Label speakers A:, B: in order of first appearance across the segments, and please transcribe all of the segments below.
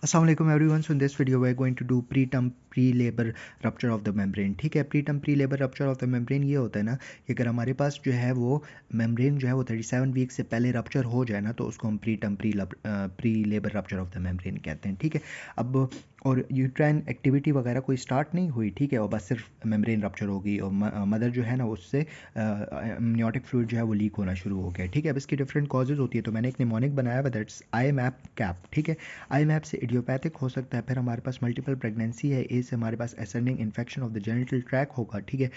A: Assalamualaikum everyone. So in this video we're going to do preterm pre-labor rupture of the membrane. ठीक है, preterm pre-labor rupture of the membrane ये होता है ना कि अगर हमारे पास जो है वो membrane जो है वो 37 वीक से पहले रप्चर हो जाए ना तो उसको हम preterm pre-labor rupture of the membrane कहते हैं. ठीक है, अब और यूट्राइन एक्टिविटी वगैरह कोई स्टार्ट नहीं हुई, ठीक है, और बस सिर्फ मेम्ब्रेन रप्चर हो गई और मदर जो है ना उससे amniotic फ्लूइड जो है वो लीक होना शुरू हो गया. ठीक है, अब इसकी डिफरेंट कॉजेज होती है, तो मैंने एक निमोनिक बनाया हुआ दैट्स IMAP कैप. ठीक है, IMAP से इडियोपैथिक हो सकता है, फिर हमारे पास मल्टीपल प्रेगनेंसी है, ए से हमारे पास ascending infection of the genital tract होगा. ठीक है,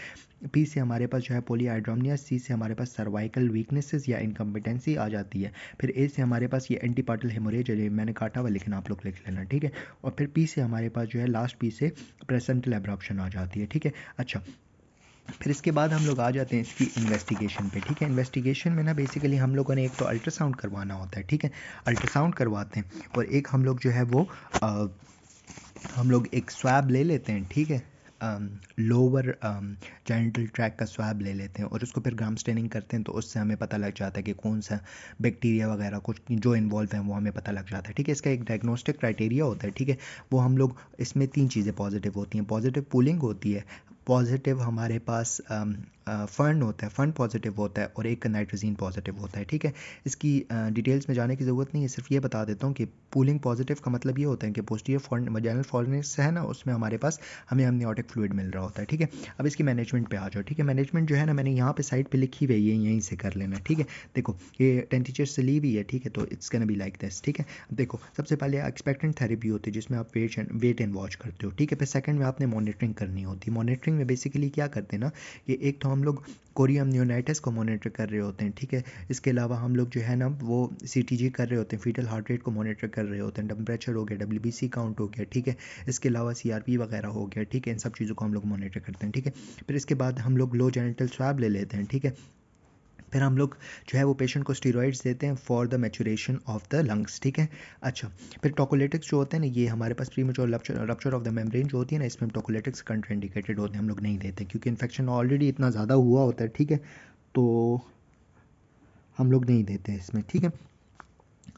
A: पी से हमारे पास जो है पोलीहाइड्रोमिया, सी से हमारे पास सर्वाइकल वीकनेसेस या इनकम्पिटेंसी आ जाती है, फिर ए से हमारे पास ये एंटीपार्टल हेमोरेज है, मैंने काटा हुआ लेकिन आप लोग लिख लेना. ठीक है, और फिर पी से हमारे पास जो है लास्ट पी से प्रेसेंटल एब्रप्शन आ जाती है. ठीक है, अच्छा फिर इसके बाद हम लोग आ जाते हैं इसकी इन्वेस्टिगेशन पे. ठीक है, इन्वेस्टिगेशन में ना बेसिकली हम लोगों ने एक तो अल्ट्रासाउंड करवाना होता है. ठीक है, अल्ट्रासाउंड करवाते हैं और एक हम लोग जो है वो हम लोग एक स्वैब ले लेते हैं. ठीक है, लोअर जेनिटल ट्रैक का स्वैब ले लेते हैं और उसको फिर ग्राम स्टेनिंग करते हैं, तो उससे हमें पता लग जाता है कि कौन सा बैक्टीरिया वगैरह कुछ जो इन्वॉल्व हैं वो हमें पता लग जाता है. ठीक है, इसका एक डायग्नोस्टिक क्राइटेरिया होता है. ठीक है, वो हम लोग इसमें 3 चीज़ें पॉजिटिव होती हैं. पॉजिटिव पूलिंग होती है, पॉजिटिव हमारे पास फंड होता है, फंड पॉजिटिव होता है, और एक नाइट्रोजीन पॉजिटिव होता है. ठीक है, इसकी डिटेल्स में जाने की ज़रूरत नहीं है, सिर्फ ये बता देता हूँ कि पूलिंग पॉजिटिव का मतलब ये होता है कि पोस्टीरियर वजाइनल फॉर्निक्स है ना, उसमें हमारे पास हमें अमनियोटिक फ्लूइड मिल रहा होता है. ठीक है, अब इसकी मैनेजमेंट पे आ जाओ. ठीक है, मैनेजमेंट जो है ना मैंने यहाँ पे साइड पे लिखी हुई है, यहीं से कर लेना. ठीक है, देखो ये टेंटेचर से ली हुई है. ठीक है, तो it's can be like this. ठीक है, देखो सबसे पहले एक्सपेक्टेंट थेरेपी होती है जिसमें आप वेट एंड वॉच करते हो. ठीक है, फिर सेकंड में आपने मॉनिटरिंग करनी होती है. मॉनिटरिंग में बेसिकली क्या करते हैं ना कि एक तो हम लोग कोरियम नियोनाइटिस को मॉनिटर कर रहे होते हैं. ठीक है, इसके अलावा हम लोग जो है ना वो CTG कर रहे होते हैं, फीटल हार्ट रेट को मॉनिटर कर रहे होते हैं, टेम्परेचर हो गया, WBC काउंट हो गया. ठीक है, इसके अलावा CRP वगैरह हो गया. ठीक है, इन सब चीज़ों को हम लोग मॉनिटर करते हैं. ठीक है, फिर इसके बाद हम लोग लो जेनिटल स्वैब ले लेते हैं. ठीक है, फिर हम लोग जो है वो पेशेंट को स्टीरॉइड्स देते हैं for the maturation of the lungs. ठीक है, अच्छा फिर टोकोलेटिक्स जो होते हैं ना, ये हमारे पास premature rupture of the membrane जो होती है ना, इसमें टोकोलेटिक्स कंट्राइंडिकेटेड होते हैं, हम लोग नहीं देते क्योंकि इन्फेक्शन ऑलरेडी इतना ज़्यादा हुआ होता है. ठीक है, तो हम लोग नहीं देते इसमें. ठीक है,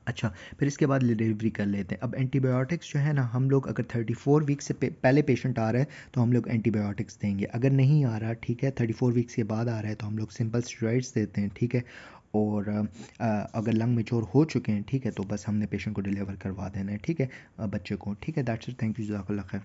A: अच्छा फिर इसके बाद डिलीवरी कर लेते हैं. अब एंटीबायोटिक्स जो है ना, हम लोग अगर 34 वीक से पहले पेशेंट आ रहा है तो हम लोग एंटीबायोटिक्स देंगे. अगर नहीं आ रहा, ठीक है, 34 वीक्स के बाद आ रहा है तो हम लोग सिंपल स्टेरॉइड्स देते हैं. ठीक है, और अगर लंग मेच्योर हो चुके हैं, ठीक है, तो बस हमने पेशेंट को डिलीवर करवा देना है. ठीक है, बच्चे को. ठीक है, दैट्स इट. थैंक यू, जज़ाकल्लाह खैर.